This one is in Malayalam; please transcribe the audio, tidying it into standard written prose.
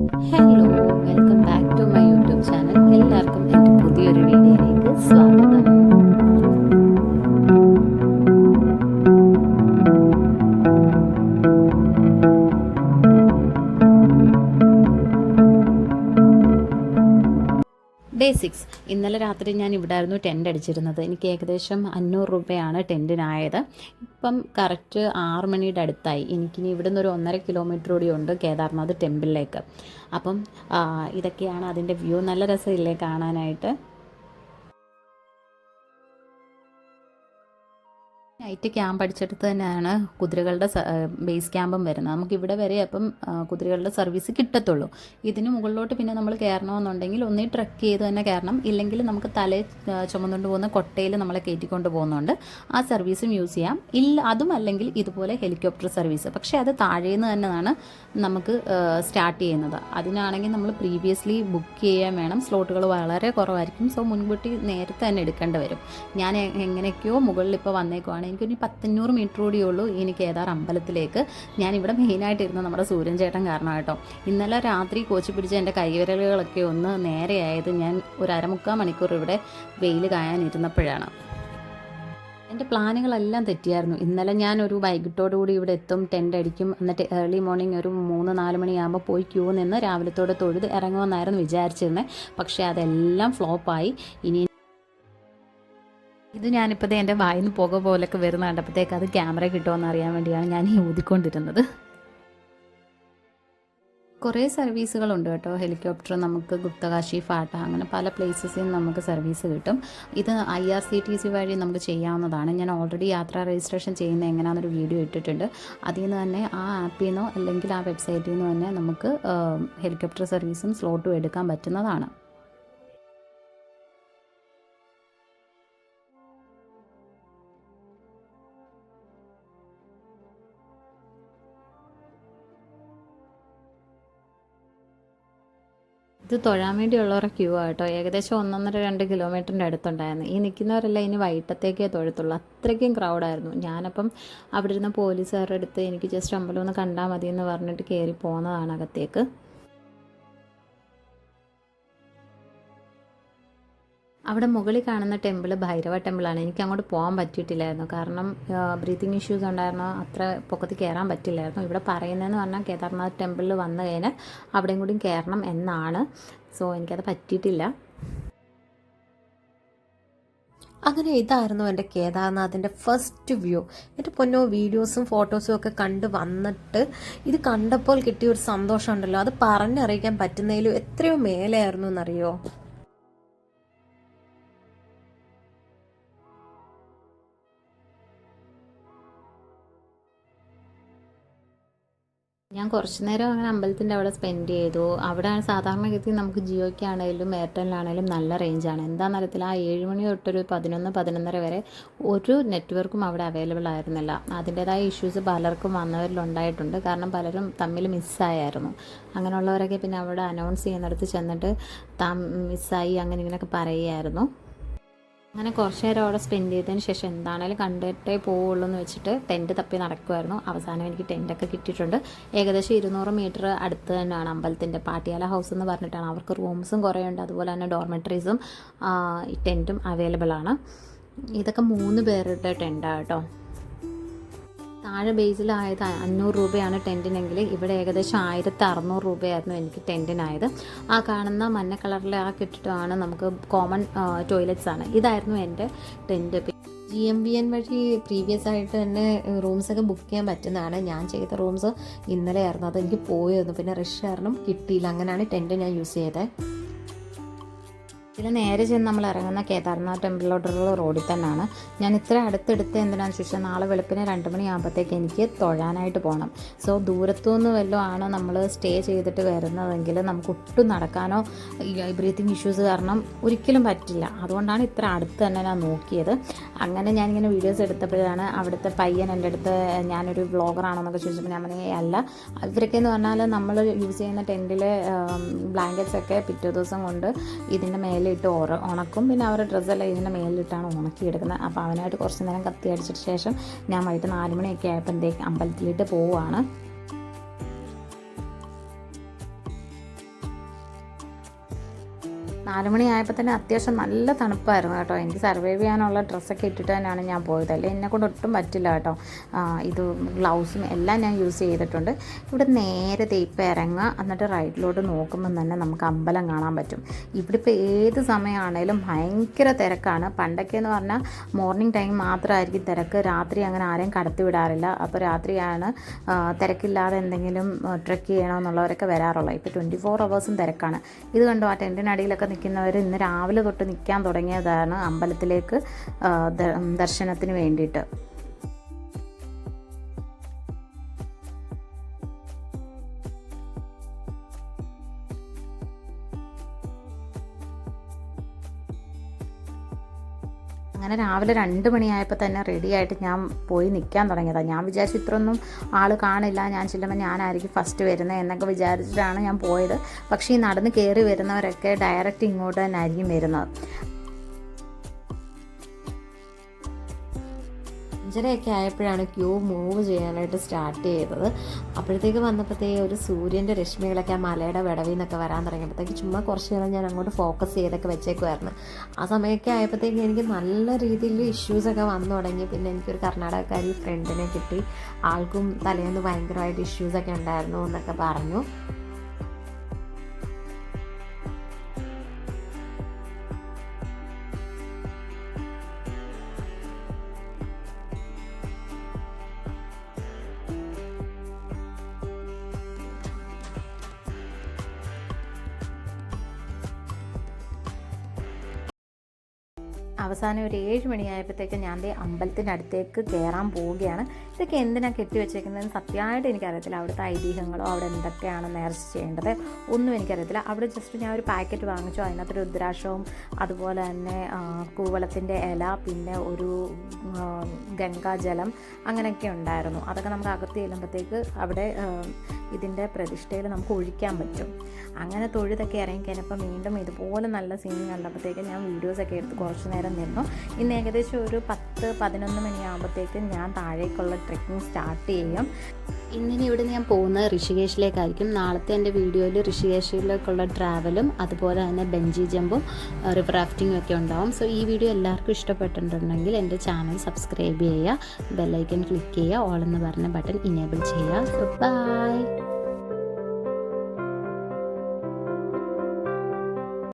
Hello, welcome back to my YouTube channel. എല്ലാവർക്കും എൻ്റെ പുതിയൊരു വീഡിയോയിലേക്ക് സ്വാഗതം. ഡേ 6. ഇന്നലെ രാത്രി ഞാൻ ഇവിടെ ആയിരുന്നു ടെൻ്റ് അടിച്ചിരുന്നത്. എനിക്ക് ഏകദേശം 500 രൂപയാണ് ടെൻറ്റിനായത്. ഇപ്പം കറക്റ്റ് 6 മണിയുടെ അടുത്തായി. എനിക്കിനി ഇവിടുന്ന് ഒരു 1.5 കിലോമീറ്റർ കൂടി ഉണ്ട് കേദാർനാഥ് ടെമ്പിളിലേക്ക്. അപ്പം ഇതൊക്കെയാണ് അതിൻ്റെ വ്യൂ. നല്ല രസമില്ലേ കാണാനായിട്ട്? നൈറ്റ് ക്യാമ്പ് അടിച്ചെടുത്ത് തന്നെയാണ് കുതിരകളുടെ ബേസ് ക്യാമ്പും വരുന്നത്. നമുക്കിവിടെ വരെ അപ്പം കുതിരകളുടെ സർവീസ് കിട്ടത്തുള്ളൂ. ഇതിന് മുകളിലോട്ട് പിന്നെ നമ്മൾ കയറണമെന്നുണ്ടെങ്കിൽ ഒന്നീ ട്രക്ക് ചെയ്ത് തന്നെ കയറണം, ഇല്ലെങ്കിൽ നമുക്ക് ചുമന്നുകൊണ്ട് പോകുന്ന കൊട്ടയിൽ നമ്മളെ കയറ്റിക്കൊണ്ട് പോകുന്നുണ്ട്. ആ സർവീസും യൂസ് ചെയ്യാം. അതും അല്ലെങ്കിൽ ഇതുപോലെ ഹെലികോപ്റ്റർ സർവീസ്. പക്ഷേ അത് താഴേന്ന് തന്നെയാണ് നമുക്ക് സ്റ്റാർട്ട് ചെയ്യുന്നത്. അതിനാണെങ്കിൽ നമ്മൾ പ്രീവിയസ്ലി ബുക്ക് ചെയ്യാൻ വേണം. സ്ലോട്ടുകൾ വളരെ കുറവായിരിക്കും. സോ മുൻകൂട്ടി നേരത്തെ തന്നെ എടുക്കേണ്ടി വരും. ഞാൻ എങ്ങനെയൊക്കെയോ മുകളിൽ ഇപ്പോൾ വന്നേക്കുവാണ്. എനിക്കൊരു 100 മീറ്റർ കൂടിയേ ഉള്ളൂ ഇനി കേദാർ അമ്പലത്തിലേക്ക്. ഞാനിവിടെ മെയിനായിട്ടിരുന്ന നമ്മുടെ സൂര്യൻ ചേട്ടൻ കാരണം കേട്ടോ. ഇന്നലെ രാത്രി കോച്ചി പിടിച്ച എൻ്റെ കൈവിരലുകളൊക്കെ ഒന്ന് നേരെയായത് ഞാൻ ഒരു 1/4 മണിക്കൂർ ഇവിടെ വെയിൽ കായാനിരുന്നപ്പോഴാണ്. എൻ്റെ പ്ലാനുകളെല്ലാം തെറ്റിയായിരുന്നു. ഇന്നലെ ഞാൻ ഒരു വൈകിട്ടോടുകൂടി ഇവിടെ എത്തും, ടെൻ്റ് അടിക്കും, എന്നിട്ട് ഏർലി മോർണിംഗ് ഒരു 3-4 മണിയാകുമ്പോൾ പോയി ക്യൂ നിന്ന് രാവിലത്തോടെ തൊഴുത് ഇറങ്ങുമെന്നായിരുന്നു വിചാരിച്ചിരുന്നത്. പക്ഷേ അതെല്ലാം ഫ്ലോപ്പായി. ഇനി ഇത് ഞാനിപ്പോൾ എൻ്റെ വായിൽ നിന്ന് പുക പോലൊക്കെ വരുന്ന കണ്ടപ്പോഴത്തേക്ക് അത് ക്യാമറ കിട്ടുമോ അറിയാൻ വേണ്ടിയാണ് ഞാൻ ഈ ഊതിക്കൊണ്ടിരുന്നത്. കുറേ സർവീസുകളുണ്ട് കേട്ടോ. ഹെലികോപ്റ്റർ നമുക്ക് ഗുപ്തകാശി, ഫാട്ട, അങ്ങനെ പല പ്ലേസസിൽ നിന്ന് നമുക്ക് സർവീസ് കിട്ടും. ഇത് IRCTC വഴി നമുക്ക് ചെയ്യാവുന്നതാണ്. ഞാൻ ഓൾറെഡി യാത്രാ രജിസ്ട്രേഷൻ ചെയ്യുന്ന എങ്ങനെയാണെന്നൊരു വീഡിയോ ഇട്ടിട്ടുണ്ട്. അതിൽ നിന്ന് തന്നെ ആ ആപ്പിൽ നിന്നോ അല്ലെങ്കിൽ ആ വെബ്സൈറ്റിൽ നിന്ന് തന്നെ നമുക്ക് ഹെലികോപ്റ്റർ സർവീസും സ്ലോട്ടും എടുക്കാൻ പറ്റുന്നതാണ്. ഇത് തൊഴാൻ വേണ്ടിയുള്ളവരുടെ ക്യൂ ആട്ടോ. ഏകദേശം 1.5-2 കിലോമീറ്ററിൻ്റെ അടുത്തുണ്ടായിരുന്നു. ഈ നിൽക്കുന്നവരെല്ലാം ഇനി വൈകിട്ടത്തേക്കേ തൊഴത്തുള്ളൂ. അത്രയ്ക്കും ക്രൗഡായിരുന്നു. ഞാനപ്പം അവിടെ ഇരുന്ന പോലീസുകാരുടെ അടുത്ത് എനിക്ക് ജസ്റ്റ് അമ്പലം ഒന്ന് കണ്ടാൽ മതി എന്ന് പറഞ്ഞിട്ട് കയറി പോകുന്നതാണ് അകത്തേക്ക്. അവിടെ മുകളിൽ കാണുന്ന ടെമ്പിൾ ഭൈരവ ടെമ്പിളാണ്. എനിക്ക് അങ്ങോട്ട് പോകാൻ പറ്റിയിട്ടില്ലായിരുന്നു. കാരണം ബ്രീത്തിങ് ഇഷ്യൂസ് ഉണ്ടായിരുന്നു. അത്ര പൊക്കത്തിൽ കയറാൻ പറ്റില്ലായിരുന്നു. ഇവിടെ പറയുന്നതെന്ന് പറഞ്ഞാൽ കേദാർനാഥ് ടെമ്പിളിൽ വന്നു കഴിഞ്ഞാൽ അവിടെയും കൂടി കയറണം എന്നാണ്. സോ എനിക്കത് പറ്റിയിട്ടില്ല. അങ്ങനെ ഇതായിരുന്നു എൻ്റെ കേദാർനാഥിൻ്റെ ഫസ്റ്റ് വ്യൂ. എൻ്റെ പൊന്നോ, വീഡിയോസും ഫോട്ടോസും ഒക്കെ കണ്ട് വന്നിട്ട് ഇത് കണ്ടപ്പോൾ കിട്ടിയ ഒരു സന്തോഷം ഉണ്ടല്ലോ, അത് പറഞ്ഞറിയിക്കാൻ പറ്റുന്നതിലും എത്രയോ മേലെയായിരുന്നു എന്നറിയോ. ഞാൻ കുറച്ച് നേരം അങ്ങനെ അമ്പലത്തിൻ്റെ അവിടെ സ്പെൻഡ് ചെയ്തു. അവിടെ സാധാരണഗതി നമുക്ക് ജിയോയ്ക്കാണേലും എയർടെലിനാണേലും നല്ല റേഞ്ചാണ്. എന്താണെന്ന് അറിയത്തില്ല, ആ 7 മണി തൊട്ടൊരു 11-11:30 വരെ ഒരു നെറ്റ്വർക്കും അവിടെ അവൈലബിൾ ആയിരുന്നില്ല. അതിൻ്റേതായ ഇഷ്യൂസ് പലർക്കും വന്നവരിലുണ്ടായിട്ടുണ്ട്. കാരണം പലരും തമ്മിൽ മിസ്സായായിരുന്നു. അങ്ങനെയുള്ളവരൊക്കെ പിന്നെ അവിടെ അനൗൺസ് ചെയ്യുന്നിടത്ത് ചെന്നിട്ട് മിസ്സായി അങ്ങനെ ഇങ്ങനെയൊക്കെ പറയുമായിരുന്നു. അങ്ങനെ കുറച്ച് നേരം അവിടെ സ്പെൻഡ് ചെയ്തതിന് ശേഷം എന്താണേലും കണ്ടിട്ടേ പോവുള്ളൂ എന്ന് വെച്ചിട്ട് ടെൻറ്റ് തപ്പി നടക്കുമായിരുന്നു. അവസാനം എനിക്ക് ടെൻറ്റൊക്കെ കിട്ടിയിട്ടുണ്ട്. ഏകദേശം 200 മീറ്റർ അടുത്ത് തന്നെയാണ് അമ്പലത്തിൻ്റെ. പാട്ടിയാല ഹൗസ് എന്ന് പറഞ്ഞിട്ടാണ്. അവർക്ക് റൂംസും കുറേ ഉണ്ട്. അതുപോലെ തന്നെ ഡോർമെട്രീസും ടെൻറ്റും അവൈലബിൾ ആണ്. ഇതൊക്കെ 3 പേരുടെ ടെൻറ്റാണ് കേട്ടോ. താഴെ ബേസിലായത് 500 രൂപയാണ് ടെൻറ്റിനെങ്കിൽ ഇവിടെ ഏകദേശം 1600 രൂപയായിരുന്നു എനിക്ക് ടെൻറ്റിനായത്. ആ കാണുന്ന മഞ്ഞ കളറിലെ ആ കെട്ടിടമാണ് നമുക്ക് കോമൺ ടോയ്ലറ്റ്സ് ആണ്. ഇതായിരുന്നു എൻ്റെ ടെൻറ്റ്. GMBN വഴി പ്രീവിയസ് ആയിട്ട് തന്നെ റൂംസൊക്കെ ബുക്ക് ചെയ്യാൻ പറ്റുന്നതാണ്. ഞാൻ ചെയ്ത റൂംസ് ഇന്നലെ ആയിരുന്നു. അതെനിക്ക് പോയിരുന്നു. പിന്നെ റഷ് കാരണം കിട്ടിയില്ല. അങ്ങനെയാണ് ടെൻറ്റ് ഞാൻ യൂസ് ചെയ്തത്. ഇതിൽ നേരെ ചെന്ന് നമ്മൾ ഇറങ്ങുന്ന കേദാർനാഥ് ടെമ്പിളിലോട്ടുള്ള റോഡിൽ തന്നെയാണ്. ഞാൻ ഇത്ര അടുത്തെടുത്ത് എന്തിനാണെന്ന് ചോദിച്ചാൽ നാളെ വെളുപ്പിന് 2 മണിയാകുമ്പോഴത്തേക്ക് എനിക്ക് തൊഴാനായിട്ട് പോകണം. സോ ദൂരത്തുനിന്ന് വല്ലതും ആണ് നമ്മൾ സ്റ്റേ ചെയ്തിട്ട് വരുന്നതെങ്കിൽ നമുക്ക് ഒട്ടും നടക്കാനോ ബ്രീത്തിങ് ഇഷ്യൂസ് കാരണം ഒരിക്കലും പറ്റില്ല. അതുകൊണ്ടാണ് ഇത്ര അടുത്ത് തന്നെ ഞാൻ നോക്കിയത്. അങ്ങനെ ഞാനിങ്ങനെ വീഡിയോസ് എടുത്തപ്പോഴാണ് അവിടുത്തെ പയ്യൻ എൻ്റെ അടുത്ത് ഞാനൊരു വ്ളോഗറാണോ എന്നൊക്കെ ചോദിച്ചപ്പോൾ ഞാൻ പറഞ്ഞേ അല്ല. ഇവരൊക്കെ എന്ന് പറഞ്ഞാൽ നമ്മൾ യൂസ് ചെയ്യുന്ന ടെൻറ്റിലെ ബ്ലാങ്കറ്റ്സൊക്കെ പിറ്റേ ദിവസം കൊണ്ട് ഇതിൻ്റെ മേലിട്ട് ഉണക്കും. പിന്നെ അവരുടെ ഡ്രസ്സെല്ലാം ഇതിൻ്റെ മേലിട്ടാണ് ഉണക്കിയെടുക്കുന്നത്. അപ്പോൾ അവനായിട്ട് കുറച്ച് നേരം കത്തി അടിച്ചിട്ട് ശേഷം ഞാൻ വൈകിട്ട് 4 മണിയൊക്കെ ആയപ്പോഴത്തേക്ക് അമ്പലത്തിലിട്ട് പോവുകയാണ്. 4 മണിയായപ്പോൾ തന്നെ അത്യാവശ്യം നല്ല തണുപ്പായിരുന്നു കേട്ടോ. എനിക്ക് സർവൈവ് ചെയ്യാനുള്ള ഡ്രസ്സൊക്കെ ഇട്ടിട്ട് തന്നെയാണ് ഞാൻ പോയത്. അല്ലേ എന്നെക്കൊണ്ട് ഒട്ടും പറ്റില്ല കേട്ടോ. ഇത് ഗ്ലൗസും എല്ലാം ഞാൻ യൂസ് ചെയ്തിട്ടുണ്ട്. ഇവിടെ നേരെ ഇപ്പം ഇറങ്ങുക, എന്നിട്ട് റൈറ്റിലോട്ട് നോക്കുമ്പം തന്നെ നമുക്ക് അമ്പലം കാണാൻ പറ്റും. ഇവിടെ ഇപ്പോൾ ഏത് സമയമാണേലും ഭയങ്കര തിരക്കാണ്. പണ്ടൊക്കെ എന്ന് പറഞ്ഞാൽ മോർണിംഗ് ടൈം മാത്രമായിരിക്കും തിരക്ക്, രാത്രി അങ്ങനെ ആരെയും കടത്തി വിടാറില്ല. അപ്പോൾ രാത്രിയാണ് തിരക്കില്ലാതെ എന്തെങ്കിലും ട്രെക്ക് ചെയ്യണമെന്നുള്ളവരൊക്കെ വരാറുള്ളത്. ഇപ്പോൾ 24 hours തിരക്കാണ്. ഇത് കണ്ടോ, ആ ടെൻറ്റിനടിയിലൊക്കെ നിൽക്കുന്നവർ ഇന്ന് രാവിലെ തൊട്ട് നിൽക്കാൻ തുടങ്ങിയതാണ് അമ്പലത്തിലേക്ക് ദർശനത്തിന് വേണ്ടിയിട്ട്. അങ്ങനെ രാവിലെ 2 മണിയായപ്പോൾ തന്നെ റെഡിയായിട്ട് ഞാൻ പോയി നിൽക്കാൻ തുടങ്ങിയതാണ്. ഞാൻ വിചാരിച്ചു ഇത്രയൊന്നും ആൾ കാണില്ല, ഞാൻ ചെല്ലുമ്പോൾ ഞാനായിരിക്കും ഫസ്റ്റ് വരുന്നത് എന്നൊക്കെ വിചാരിച്ചിട്ടാണ് ഞാൻ പോയത്. പക്ഷേ ഈ നടന്ന് കയറി വരുന്നവരൊക്കെ ഡയറക്റ്റ് ഇങ്ങോട്ട് തന്നെ ആയിരിക്കും വരുന്നത്. 5:30 ആയപ്പോഴാണ് ക്യൂ മൂവ് ചെയ്യാനായിട്ട് സ്റ്റാർട്ട് ചെയ്തത്. അപ്പോഴത്തേക്ക് വന്നപ്പോഴത്തേക്ക് ഒരു സൂര്യൻ്റെ രശ്മികളൊക്കെ ആ മലയുടെ വിടവിൽ നിന്നൊക്കെ വരാൻ തുടങ്ങിയപ്പോഴത്തേക്ക് ചുമ്മാ കുറച്ച് നേരം ഞാൻ അങ്ങോട്ട് ഫോക്കസ് ചെയ്തൊക്കെ വെച്ചേക്കുമായിരുന്നു. ആ സമയമൊക്കെ ആയപ്പോഴത്തേക്ക് എനിക്ക് നല്ല രീതിയിൽ ഇഷ്യൂസൊക്കെ വന്നു തുടങ്ങി. പിന്നെ എനിക്കൊരു കർണാടകക്കാരി ഫ്രണ്ടിനെ കിട്ടി. ആൾക്കും തലേന്ന് ഭയങ്കരമായിട്ട് ഇഷ്യൂസൊക്കെ ഉണ്ടായിരുന്നു എന്നൊക്കെ പറഞ്ഞു. അവസാനം ഒരു 7 മണിയായപ്പോഴത്തേക്ക് ഞാൻ അമ്പലത്തിൻ്റെ അടുത്തേക്ക് കയറാൻ പോവുകയാണ്. ഇതൊക്കെ എന്തിനാണ് കെട്ടിവെച്ചേക്കുന്നതെന്ന് സത്യമായിട്ട് എനിക്കറിയത്തില്ല. അവിടുത്തെ ഐതിഹ്യങ്ങളോ അവിടെ എന്തൊക്കെയാണ് നേർച്ച ചെയ്യേണ്ടത് ഒന്നും എനിക്കറിയത്തില്ല. അവിടെ ജസ്റ്റ് ഞാൻ ഒരു പാക്കറ്റ് വാങ്ങിച്ചു. അതിനകത്ത് രുദ്രാക്ഷവും അതുപോലെ തന്നെ കൂവളത്തിൻ്റെ ഇല, പിന്നെ ഒരു ഗംഗാജലം അങ്ങനെയൊക്കെ ഉണ്ടായിരുന്നു. അതൊക്കെ നമുക്ക് അകത്ത് ചെല്ലുമ്പോഴത്തേക്ക് അവിടെ ഇതിൻ്റെ പ്രതിഷ്ഠയിൽ നമുക്ക് ഒഴിക്കാൻ പറ്റും. അങ്ങനെ തൊഴുതൊക്കെ ഇറങ്ങിക്കഴിഞ്ഞപ്പോൾ വീണ്ടും ഇതുപോലെ നല്ല സീൻ കണ്ടപ്പോഴത്തേക്ക് ഞാൻ വീഡിയോസൊക്കെ എടുത്ത് കുറച്ച് നേരം നിന്നു. ഇന്ന് ഏകദേശം ഒരു 10-11 മണിയാകുമ്പോഴത്തേക്ക് ഞാൻ താഴേക്കുള്ള ട്രെക്കിംഗ് സ്റ്റാർട്ട് ചെയ്യും. ഇന്നിനി ഇവിടെ ഞാൻ പോകുന്നത് ഋഷികേശിലേക്കായിരിക്കും. നാളത്തെ എൻ്റെ വീഡിയോയിൽ ഋഷികേശിലേക്കുള്ള ട്രാവലും അതുപോലെ തന്നെ ബെഞ്ചി ജമ്പും റിവർ റാഫ്റ്റിങ്ങും ഒക്കെ ഉണ്ടാവും. സോ ഈ വീഡിയോ എല്ലാവർക്കും ഇഷ്ടപ്പെട്ടിട്ടുണ്ടെങ്കിൽ എൻ്റെ ചാനൽ സബ്സ്ക്രൈബ് ചെയ്യുക, ബെല്ലൈക്കൺ ക്ലിക്ക് ചെയ്യുക, ഓൾ എന്ന് പറഞ്ഞ ബട്ടൺ ഇനേബിൾ ചെയ്യുക. So by.